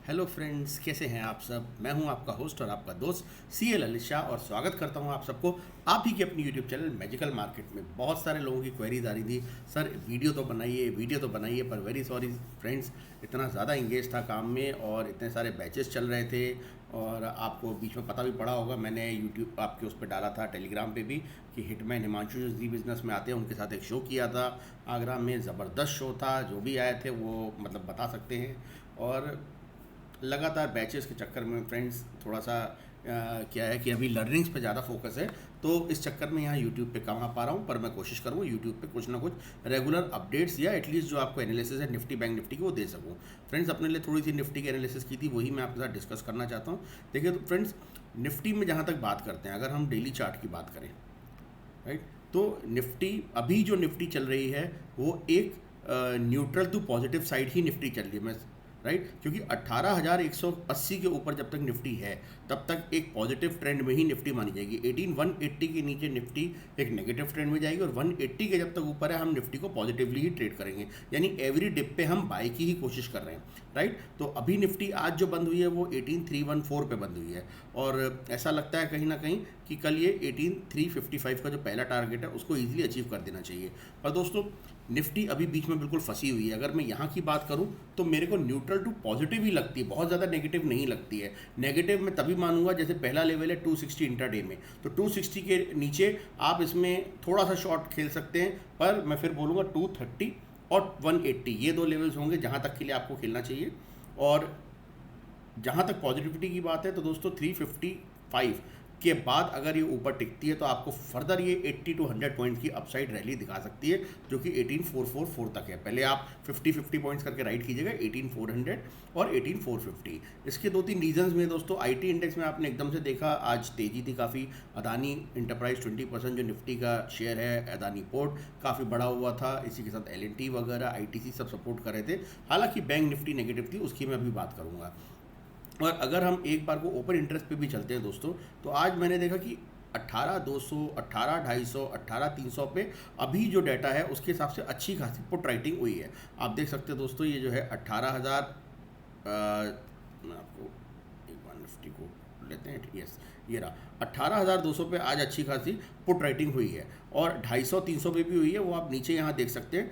Hello friends, कैसे हैं आप सब। मैं हूं आपका होस्ट और आपका दोस्त CL ललित शाह और स्वागत करता हूं आप सबको आप ही के अपनी यूट्यूब चैनल मैजिकल मार्केट में। बहुत सारे लोगों की क्वेरीज आ रही थी, सर वीडियो तो बनाइए, पर वेरी सॉरी फ्रेंड्स, इतना ज़्यादा इंगेज था काम में और इतने सारे बैचेस चल रहे थे। और आपको बीच में पता भी पड़ा होगा, मैंने यूट्यूब आपके उस पर डाला था, टेलीग्राम पे भी, कि हिटमैन हिमांशु जो जी बिज़नेस में आते हैं उनके साथ एक शो किया था आगरा में। ज़बरदस्त शो था, जो भी आए थे वो मतलब बता सकते हैं। और लगातार बैचेस के चक्कर में फ्रेंड्स थोड़ा सा क्या है कि अभी लर्निंग्स पे ज़्यादा फोकस है, तो इस चक्कर में यहाँ यूट्यूब पे कम आ पा रहा हूँ। पर मैं कोशिश करूँगा यूट्यूब पे कुछ ना कुछ रेगुलर अपडेट्स या एटलीस्ट जो आपको एनालिसिस है निफ्टी बैंक निफ्टी की वो दे सकूँ। फ्रेंड्स अपने लिए थोड़ी सी निफ्टी की एनालिसिस की थी, वही मैं आपके साथ डिस्कस करना चाहता हूँ। देखिए तो फ्रेंड्स, निफ्टी में जहाँ तक बात करते हैं, अगर हम डेली चार्ट की बात करें, राइट, तो निफ्टी अभी जो निफ्टी चल रही है वो एक न्यूट्रल टू पॉजिटिव साइड ही निफ्टी चल रही है। मैं राइट, क्योंकि 18,180 के ऊपर जब तक निफ्टी है तब तक एक पॉजिटिव ट्रेंड में ही निफ्टी मानी जाएगी। 18,180 के नीचे निफ्टी एक नेगेटिव ट्रेंड में जाएगी और 180 के जब तक ऊपर है हम निफ्टी को पॉजिटिवली ही ट्रेड करेंगे, यानी एवरी डिप पे हम बाई की ही कोशिश कर रहे हैं। राइट, तो अभी निफ्टी आज जो बंद हुई है वो 18,314 पे बंद हुई है और ऐसा लगता है कहीं ना कहीं कि कल ये 18,355 का जो पहला टारगेट है उसको ईजिली अचीव कर देना चाहिए। पर दोस्तों, निफ्टी अभी बीच में बिल्कुल फंसी हुई है। अगर मैं यहाँ की बात करूँ तो मेरे को न्यूट्रल टू पॉजिटिव ही लगती है, बहुत ज़्यादा नेगेटिव नहीं लगती है। नेगेटिव मैं तभी मानूंगा जैसे पहला लेवल है 260 इंट्राडे में, तो 260 के नीचे आप इसमें थोड़ा सा शॉर्ट खेल सकते हैं, पर मैं फिर बोलूँगा 230 और 180 ये दो लेवल्स होंगे जहाँ तक के लिए आपको खेलना चाहिए। और जहाँ तक पॉजिटिविटी की बात है तो दोस्तों 355 के बाद अगर ये ऊपर टिकती है तो आपको फर्दर ये 80 टू 100 पॉइंट्स की अपसाइड रैली दिखा सकती है, जो कि 18,444 तक है। पहले आप 50 पॉइंट्स करके राइट कीजिएगा, 18,400 और 18,450। इसके दो तीन रीजंस में दोस्तों, आईटी इंडेक्स में आपने एकदम से देखा आज तेजी थी काफ़ी। अदानी इंटरप्राइज 20% जो निफ्टी का शेयर है, अदानी पोर्ट काफ़ी बड़ा हुआ था, इसी के साथ LNT वगैरह ITC सब सपोर्ट कर रहे थे। हालांकि बैंक निफ्टी नेगेटिव थी, उसकी मैं अभी बात करूँगा। और अगर हम एक बार को ओपन इंटरेस्ट पे भी चलते हैं दोस्तों, तो आज मैंने देखा कि 18,200, 18,250, 18,300 पे अभी जो डाटा है उसके हिसाब से अच्छी खासी पुट राइटिंग हुई है। आप देख सकते हैं दोस्तों, ये जो है 18,000, मैं आपको एक बार निफ्टी को लेते हैं, यस ये रहा 18,200 पे आज अच्छी खासी पुट राइटिंग हुई है और 250-300 पे भी हुई है। वो आप नीचे यहाँ देख सकते हैं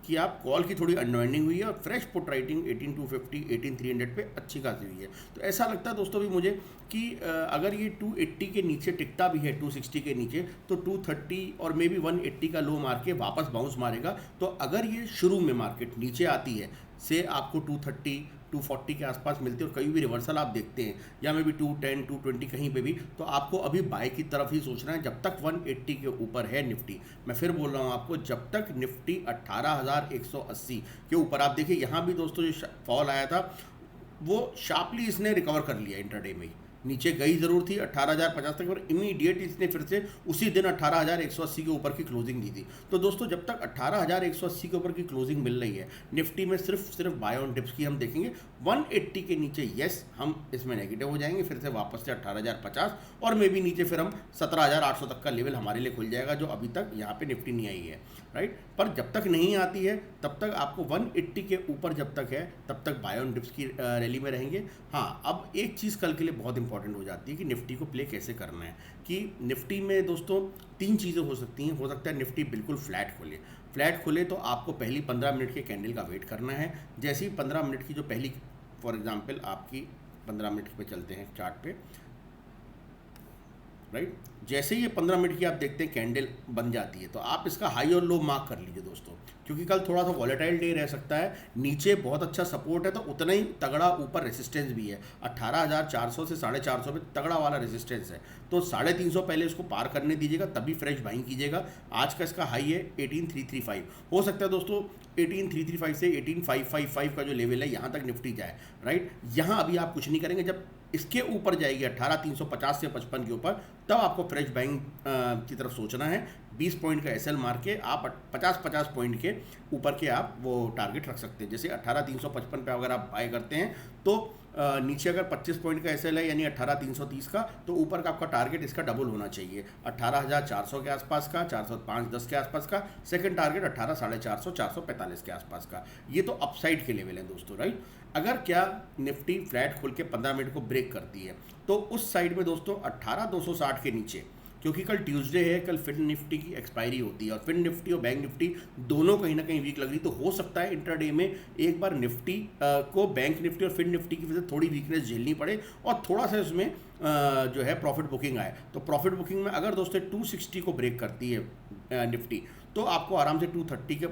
कि आप कॉल की थोड़ी अनवाइंडिंग हुई है और फ्रेश पुट राइटिंग 18,250, 18,300 पे अच्छी खासी हुई है। तो ऐसा लगता है दोस्तों भी मुझे कि अगर ये 280 के नीचे टिकता भी है, 260 के नीचे, तो 230 और मे बी 180 का लो मार के वापस बाउंस मारेगा। तो अगर ये शुरू में मार्केट नीचे आती है से आपको 230, 240 के आसपास मिलती है और कहीं भी रिवर्सल आप देखते हैं या मे बी 210, 220 कहीं पे भी, तो आपको अभी बाय की तरफ ही सोचना है जब तक 180 के ऊपर है निफ्टी। मैं फिर बोल रहा हूँ आपको, जब तक निफ्टी 18,180 के ऊपर, आप देखिए यहाँ भी दोस्तों जो फॉल आया था वो शार्पली इसने रिकवर कर लिया इंटरडे में ही। नीचे गई ज़रूर थी 18,050 तक, और इमीडिएट इसने फिर से उसी दिन 18,180 के ऊपर की क्लोजिंग दी थी। तो दोस्तों, जब तक 18,180 के ऊपर की क्लोजिंग मिल रही है निफ्टी में, सिर्फ बाय ऑन डिप्स की हम देखेंगे। 180 के नीचे यस हम इसमें नेगेटिव हो जाएंगे, फिर से वापस से 18,050 और मे बी नीचे फिर हम 17,800 तक का लेवल हमारे लिए खुल जाएगा, जो अभी तक यहाँ पे निफ्टी नहीं आई है। राइट, पर जब तक नहीं आती है तब तक आपको 180 के ऊपर जब तक है तब तक बाय ऑन डिप्स की रैली में रहेंगे। हाँ, अब एक चीज़ कल के लिए बहुत इंपॉर्टेंट हो जाती है कि निफ्टी को प्ले कैसे करना है। कि निफ्टी में दोस्तों तीन चीज़ें हो सकती हैं। हो सकता है निफ्टी बिल्कुल फ्लैट खुले तो आपको पहली 15 मिनट के कैंडल का वेट करना है। जैसे ही 15 मिनट की जो पहली, फॉर एग्जांपल आपकी 15 मिनट पे चलते हैं चार्ट पे, राइट, जैसे ही ये 15 मिनट की आप देखते हैं कैंडल बन जाती है, तो आप इसका हाई और लो मार्क कर लीजिए दोस्तों, क्योंकि कल थोड़ा सा वॉलेटाइल डे रह सकता है। नीचे बहुत अच्छा सपोर्ट है तो उतना ही तगड़ा ऊपर रेसिस्टेंस भी है। 18,400 से 450 पे तगड़ा वाला रेसिस्टेंस है, तो 350 पहले उसको पार करने दीजिएगा, तभी फ्रेश बाइंग कीजिएगा। आज का इसका हाई है 18,335, हो सकता है दोस्तों 18,335 से 18,555 का जो लेवल है यहाँ तक निफ्टी जाए। राइट, यहाँ अभी आप कुछ नहीं करेंगे, जब इसके ऊपर जाएगी 18,350 से 55 के ऊपर, तब आपको फ्रेश बाइंग की तरफ सोचना है। 20 पॉइंट का एसएल मार के आप 50-50 पॉइंट के ऊपर के आप वो टारगेट रख सकते हैं। जैसे 18,355 पे अगर आप बाय करते हैं तो नीचे अगर 25 पॉइंट का एसएल है यानी 18,330 का, तो ऊपर का आपका टारगेट इसका डबल होना चाहिए, 18,400 के आसपास का, 405-10 के आसपास का। सेकंड टारगेट 18,450 445 के आसपास का। ये तो अपसाइड के लेवल हैं दोस्तों, राइट। अगर क्या निफ्टी फ्लैट खोल के 15 मिनट को ब्रेक करती है तो उस साइड में दोस्तों 18,260 के नीचे, क्योंकि कल ट्यूसडे है, कल फिन निफ्टी की एक्सपायरी होती है और फिन निफ्टी और बैंक निफ्टी दोनों कहीं ना कहीं वीक लग रही, तो हो सकता है इंट्राडे में एक बार निफ्टी को बैंक निफ्टी और फिन निफ्टी की वजह से थोड़ी वीकनेस झेलनी पड़े और थोड़ा सा इसमें जो है प्रॉफिट बुकिंग आए। तो प्रॉफिट बुकिंग में अगर दोस्तों 260 को ब्रेक करती है निफ्टी तो आपको आराम से 230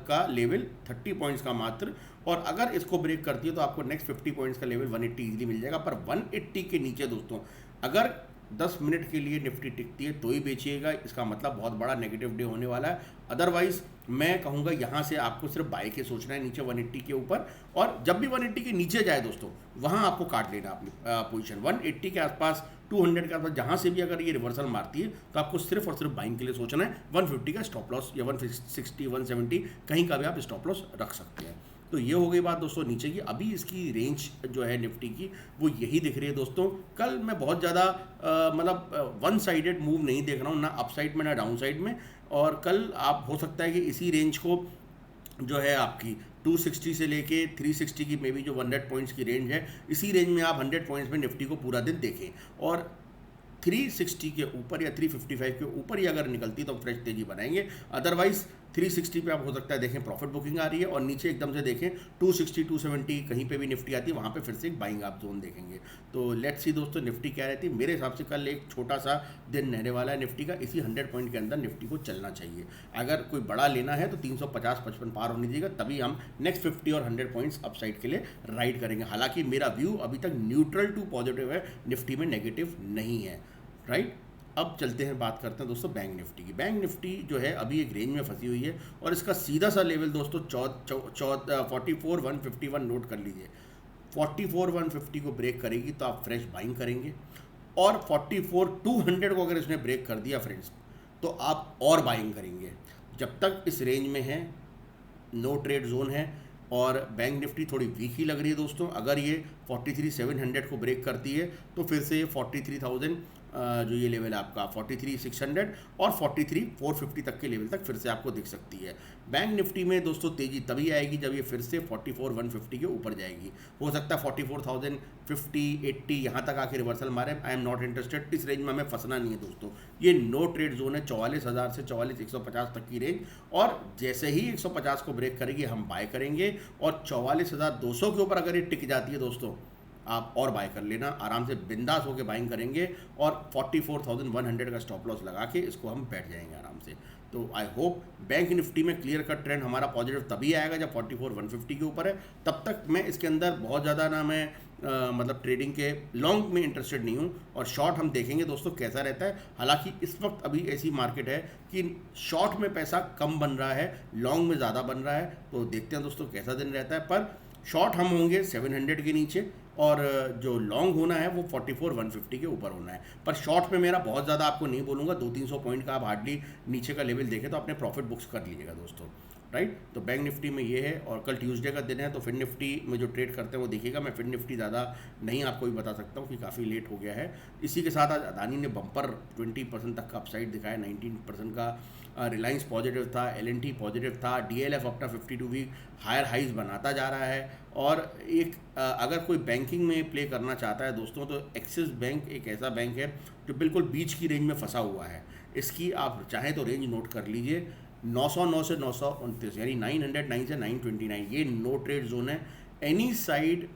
का लेवल 30 पॉइंट्स का मात्र, और अगर इसको ब्रेक करती है तो आपको नेक्स्ट 50 पॉइंट्स का लेवल 180 इजीली मिल जाएगा। पर 180 के नीचे दोस्तों अगर 10 मिनट के लिए निफ्टी टिकती है तो ही बेचिएगा, इसका मतलब बहुत बड़ा नेगेटिव डे होने वाला है। अदरवाइज मैं कहूँगा यहाँ से आपको सिर्फ बाय के सोचना है नीचे 180 के ऊपर, और जब भी 180 के नीचे जाए दोस्तों वहाँ आपको काट लेना अपनी पोजीशन 180 के आसपास, 200 के आसपास, जहाँ से भी अगर ये रिवर्सल मारती है तो आपको सिर्फ और सिर्फ बाइंग के लिए सोचना है। 150 का स्टॉप लॉस या 160 170 कहीं का भी आप स्टॉप लॉस रख सकते हैं। तो ये हो गई बात दोस्तों नीचे की। अभी इसकी रेंज जो है निफ्टी की वो यही दिख रही है दोस्तों। कल मैं बहुत ज़्यादा मतलब वन साइडेड मूव नहीं देख रहा हूँ, ना अप साइड में ना डाउन साइड में, और कल आप हो सकता है कि इसी रेंज को जो है आपकी 260 से लेके 360 की मे बी जो 100 पॉइंट्स की रेंज है, इसी रेंज में आप 100 पॉइंट्स में निफ्टी को पूरा दिन देखें, और 360 के ऊपर या 355 के ऊपर ही अगर निकलती तो फ्रेश तेजी बनाएंगे। अदरवाइज 360 पे आप हो सकता है देखें प्रॉफिट बुकिंग आ रही है, और नीचे एकदम से देखें 260 270 कहीं पे भी निफ्टी आती है, वहाँ पे फिर से एक बाइंग आप जोन देखेंगे। तो लेट्स सी दोस्तों निफ्टी क्या रहती है। मेरे हिसाब से कल एक छोटा सा दिन रहने वाला है निफ्टी का, इसी 100 पॉइंट के अंदर निफ्टी को चलना चाहिए। अगर कोई बड़ा लेना है तो 350-55 पार होने दीजिएगा, तभी हम नेक्स्ट 50 और 100 पॉइंट्स अपसाइड के लिए राइड करेंगे। हालांकि मेरा व्यू अभी तक न्यूट्रल टू पॉजिटिव है, निफ्टी में नेगेटिव नहीं है, राइट। अब चलते हैं, बात करते हैं दोस्तों बैंक निफ्टी की। बैंक निफ्टी जो है अभी एक रेंज में फंसी हुई है और इसका सीधा सा लेवल दोस्तों 44,151 नोट कर लीजिए। 44,150 को ब्रेक करेगी तो आप फ्रेश बाइंग करेंगे, और 44,200 को अगर इसने ब्रेक कर दिया फ्रेंड्स तो आप और बाइंग करेंगे। जब तक इस रेंज में है नो ट्रेड जोन है, और बैंक निफ्टी थोड़ी वीक ही लग रही है दोस्तों। अगर ये 43,700 को ब्रेक करती है तो फिर से ये 43,000 जो ये लेवल है आपका 43,600 और 43,450 तक के लेवल तक फिर से आपको दिख सकती है। बैंक निफ्टी में दोस्तों तेज़ी तभी आएगी जब ये फिर से 44,150 के ऊपर जाएगी। हो सकता है 44,050 80 यहाँ तक आके रिवर्सल मारे। आई एम नॉट इंटरेस्टेड, इस रेंज में हमें फंसना नहीं है दोस्तों। ये नो ट्रेड जोन है, 44,000 से 44,150 तक की रेंज, और जैसे ही 150 को ब्रेक करेगी हम बाय करेंगे, और 44,200 के ऊपर अगर ये टिक जाती है दोस्तों आप और बाय कर लेना, आराम से बिंदास होकर बाइंग करेंगे, और 44,100 का स्टॉप लॉस लगा के इसको हम बैठ जाएंगे आराम से। तो आई होप बैंक निफ्टी में क्लियर कट ट्रेंड हमारा पॉजिटिव तभी आएगा जब 44,150 के ऊपर है। तब तक मैं इसके अंदर बहुत ज़्यादा ना मैं मतलब ट्रेडिंग के लॉन्ग में इंटरेस्टेड नहीं हूँ, और शॉर्ट हम देखेंगे दोस्तों कैसा रहता है। हालांकि इस वक्त अभी ऐसी मार्केट है कि शॉर्ट में पैसा कम बन रहा है, लॉन्ग में ज़्यादा बन रहा है। तो देखते हैं दोस्तों कैसा दिन रहता है। पर शॉर्ट हम होंगे 700 के नीचे, और जो लॉन्ग होना है वो 44,150 के ऊपर होना है। पर शॉर्ट में मेरा बहुत ज़्यादा आपको नहीं बोलूँगा, 200-300 पॉइंट का आप हार्डली नीचे का लेवल देखें तो अपने प्रॉफिट बुक्स कर लीजिएगा दोस्तों, राइट। तो बैंक निफ्टी में ये है, और कल ट्यूसडे का दिन है तो फिन निफ्टी में जो ट्रेड करते हैं वो देखिएगा। मैं फिन निफ्टी ज़्यादा नहीं आपको भी बता सकता हूँ कि काफ़ी लेट हो गया है। इसी के साथ आज अदानी ने बम्पर 20% तक का अपसाइड दिखाया, 19% का। रिलायंस पॉजिटिव था, LNT पॉजिटिव था, DLF अपना 52 वीक हायर हाइज बनाता जा रहा है। और एक अगर कोई बैंकिंग में प्ले करना चाहता है दोस्तों तो एक्सिस बैंक एक ऐसा बैंक है जो बिल्कुल बीच की रेंज में फंसा हुआ है। इसकी आप चाहें तो रेंज नोट कर लीजिए, 909 से 929, यानी 909 से 929 ये नो ट्रेड जोन है। एनी साइड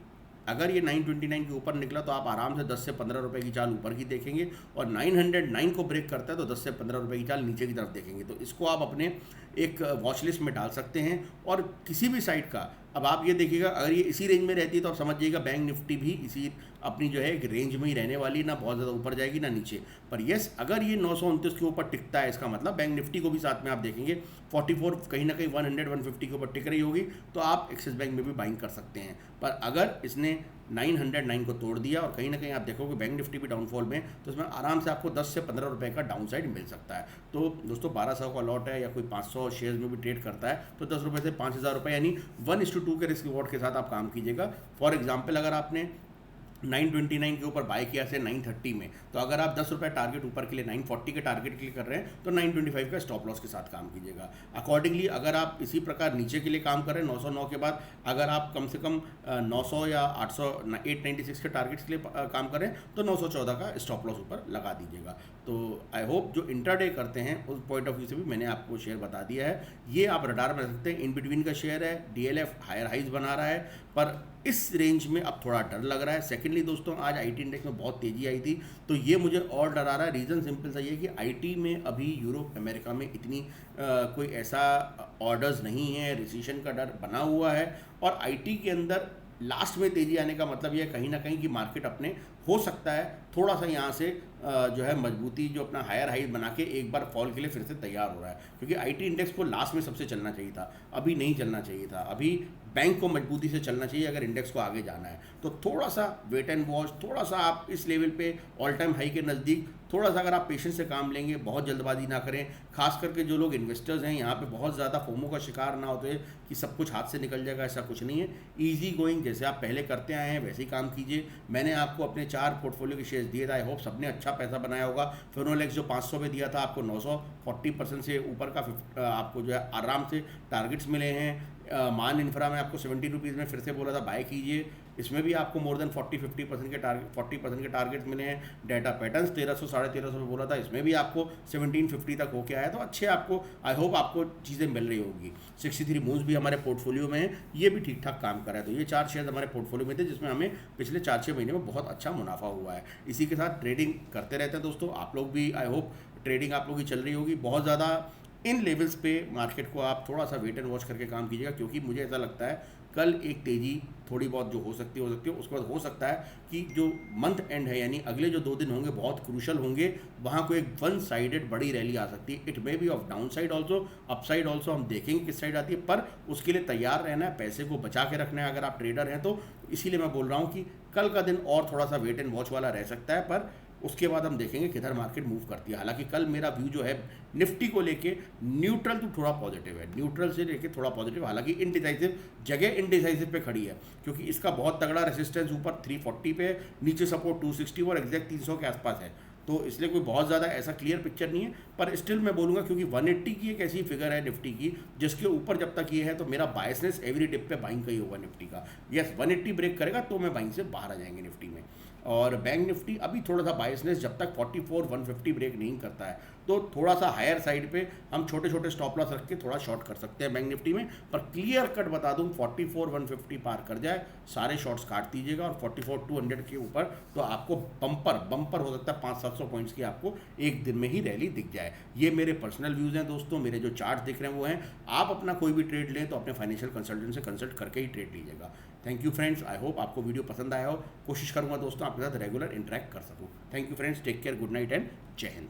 अगर ये 929 के ऊपर निकला तो आप आराम से 10 से 15 रुपए की चाल ऊपर की देखेंगे, और 909 को ब्रेक करता है तो 10 से 15 रुपए की चाल नीचे की तरफ देखेंगे। तो इसको आप अपने एक वॉच लिस्ट में डाल सकते हैं। और किसी भी साइड का अब आप ये देखिएगा, अगर ये इसी रेंज में रहती है तो आप समझिएगा बैंक निफ्टी भी इसी अपनी जो है एक रेंज में ही रहने वाली, ना बहुत ज़्यादा ऊपर जाएगी ना नीचे। पर यस, अगर ये 929 के ऊपर टिकता है, इसका मतलब बैंक निफ्टी को भी साथ में आप देखेंगे 44 कहीं ना कहीं 100-150 के ऊपर टिक रही होगी, तो आप एक्सिस बैंक में भी बाइंग कर सकते हैं। पर अगर इसने 909 को तोड़ दिया और कहीं ना कहीं आप देखोगे बैंक निफ्टी भी डाउनफॉल में, तो इसमें आराम से आपको 10 से 15 रुपए का डाउन साइड मिल सकता है। तो दोस्तों 1200 का लॉट है या कोई 500 शेयर्स में भी ट्रेड करता है तो 10 रुपये से 5000 रुपये यानी 1:2 के रिस्क रिवॉर्ड के साथ आप काम कीजिएगा। फॉर एग्जाम्पल अगर आपने 929 के ऊपर बाय किया से 930 में, तो अगर आप 10 रुपये टारगेट ऊपर के लिए 940 के टारगेट के लिए कर रहे हैं तो 925 का स्टॉप लॉस के साथ काम कीजिएगा। अकॉर्डिंगली अगर आप इसी प्रकार नीचे के लिए काम कर रहे हैं 909 के बाद, अगर आप कम से कम 900 या 896 के टारगेट्स के लिए काम कर रहे हैं तो 914 का स्टॉप लॉस ऊपर लगा दीजिएगा। तो आई होप जो इंट्राडे करते हैं उस पॉइंट ऑफ व्यू से भी मैंने आपको शेयर बता दिया है। ये आप रडार में रख सकते हैं। इन बिटवीन का शेयर है, DLF हायर हाइज बना रहा है, पर इस रेंज में अब थोड़ा डर लग रहा है। सेकेंडली दोस्तों आज IT इंडेक्स में बहुत तेजी आई थी तो ये मुझे और डरा रहा है। रीज़न सिंपल सा ये है कि IT में अभी यूरोप अमेरिका में इतनी कोई ऐसा ऑर्डर्स नहीं है, रिसेशन का डर बना हुआ है और IT के अंदर लास्ट में तेजी आने का मतलब ये कहीं ना कहीं कि मार्केट अपने हो सकता है थोड़ा सा यहाँ से जो है मजबूती जो अपना हायर हाई बना के एक बार फॉल के लिए फिर से तैयार हो रहा है, क्योंकि IT इंडेक्स को लास्ट में सबसे चलना चाहिए था, अभी नहीं चलना चाहिए था। अभी बैंक को मजबूती से चलना चाहिए अगर इंडेक्स को आगे जाना है। तो थोड़ा सा वेट एंड वॉच, थोड़ा सा आप इस लेवल पे ऑल टाइम हाई के नज़दीक थोड़ा सा अगर आप पेशेंस से काम लेंगे, बहुत जल्दबाजी ना करें। खास करके जो लोग इन्वेस्टर्स हैं यहाँ पे बहुत ज़्यादा फोमो का शिकार ना होते कि सब कुछ हाथ से निकल जाएगा, ऐसा कुछ नहीं है। ईजी गोइंग जैसे आप पहले करते आए हैं वैसे ही काम कीजिए। मैंने आपको अपने 4 पोर्टफोलियो के शेयर्स दिए थे, आई होप सबने अच्छा पैसा बनाया होगा। फिनोलेक्स जो 500 में दिया था आपको 940% से ऊपर का आपको जो है आराम से टारगेट्स मिले हैं। मान इंफ्रा में आपको 70 रुपीज़ में फिर से बोला था बाय कीजिए, इसमें भी आपको मोर देन 40-50% के टारगेट 40% के टारगेट मिले हैं। डाटा पैटर्न्स 1300-1350 में बोला था, इसमें भी आपको 1750 तक होके आया, तो अच्छे आपको आई होप आपको चीज़ें मिल रही होगी। 63 मूव्स भी हमारे पोर्टफोलियो में है, ये भी ठीक ठाक काम कर रहा है। तो ये 4 शेयर्स हमारे पोर्टफोलियो में थे जिसमें हमें पिछले 4-6 महीने में बहुत अच्छा मुनाफा हुआ है। इसी के साथ ट्रेडिंग करते रहते हैं दोस्तों, आप लोग भी आई होप ट्रेडिंग आप लोग की चल रही होगी। बहुत ज़्यादा इन लेवल्स पे मार्केट को आप थोड़ा सा वेट एंड वॉच करके काम कीजिएगा, क्योंकि मुझे ऐसा लगता है कल एक तेज़ी थोड़ी बहुत जो हो सकती है उसके बाद हो सकता है कि जो मंथ एंड है यानी अगले जो 2 दिन होंगे बहुत क्रूशल होंगे, वहाँ को एक वन साइडेड बड़ी रैली आ सकती है। It may be of down side also, up side also, हम देखेंगे किस साइड आती है, पर उसके लिए तैयार रहना है, पैसे को बचा के रखना है अगर आप ट्रेडर हैं तो। इसीलिए मैं बोल रहा हूँ कि कल का दिन और थोड़ा सा वेट एंड वॉच वाला रह सकता है, पर उसके बाद हम देखेंगे किधर मार्केट मूव करती है। हालांकि कल मेरा व्यू जो है निफ्टी को लेके न्यूट्रल टू थोड़ा पॉजिटिव है, न्यूट्रल से लेके थोड़ा पॉजिटिव। हालांकि इनडिसाइसिव जगह इनडिसाइसिव पे खड़ी है, क्योंकि इसका बहुत तगड़ा रेसिस्टेंस ऊपर 340 पे है, नीचे सपोर्ट 260 और एग्जैक्ट 300 के आसपास है। तो इसलिए कोई बहुत ज़्यादा ऐसा क्लियर पिक्चर नहीं है, पर स्टिल मैं बोलूँगा क्योंकि 180 की एक ऐसी फिगर है निफ्टी की जिसके ऊपर जब तक ये है तो मेरा बायसनेस एवरी डिप पे बाइंग का ही होगा निफ्टी का। यस 180 ब्रेक करेगा तो मैं बाइंग से बाहर आ जाएंगे निफ्टी में। और बैंक निफ्टी अभी थोड़ा सा बायसनेस जब तक 44-150 ब्रेक नहीं करता है तो थोड़ा सा हायर साइड पे हम छोटे छोटे स्टॉप लॉस रख के थोड़ा शॉर्ट कर सकते हैं बैंक निफ्टी में। पर क्लियर कट बता दूं 44-150 पार कर जाए सारे शॉर्ट्स काट दीजिएगा, और 44-200 के ऊपर तो आपको बम्पर हो सकता है 500-700 पॉइंट्स की आपको एक दिन में ही रैली दिख जाए। ये मेरे पर्सनल व्यूज़ हैं दोस्तों, मेरे जो चार्ट दिख रहे हैं वो हैं। आप अपना कोई भी ट्रेड लें तो अपने फाइनेंशियल कंसल्टेंट से कंसल्ट करके ही ट्रेड लीजिएगा। Thank you friends, I hope आपको वीडियो पसंद आया हो। कोशिश करूंगा दोस्तों आपके साथ रेगुलर इंटरेक्ट कर सकूं। Thank you friends, take care, good night and जय हिंद।